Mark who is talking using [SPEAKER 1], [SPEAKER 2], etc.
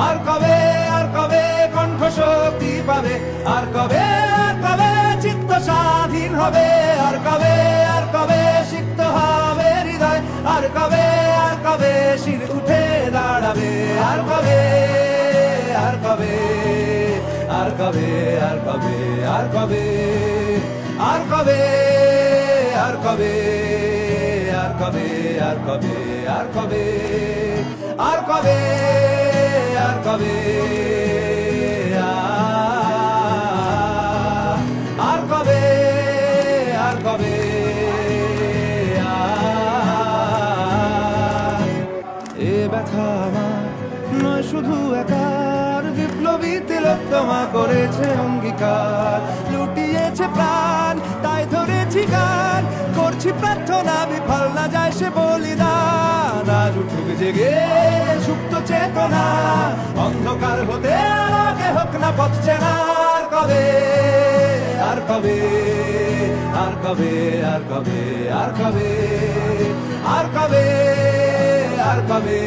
[SPEAKER 1] আর কবে কণ্ঠ শক্তি পাবে, আর কবে চিত্ত স্বাধীন হবে, আর কবে সিক্ত হবে হৃদয়, আর কবে শির উঠে দাঁড়াবে, আর কবে আর কবে আর কবে আর কবে আর কবে আর কবে আর কবে আর কবে আর কবে আর কবে আর কবে আর কবে আর কবে আর কবে এ ব্যথা আমার নয় শুধু একার, বিপ্লবী তিলোত্তমা করেছে অঙ্গীকার, লুটিয়েছে প্রাণ তাই ধরেছি গান, করছি প্রার্থনা বিফল না যায় সে বলিদান। আজ উঠুক জেগে সুপ্ত চেতনা, অন্ধকার হতে আলোকে হোক না পথ চেনা, আর কবে আর কবে আর কবে আর কবে আর কবে আর কবে আর কবে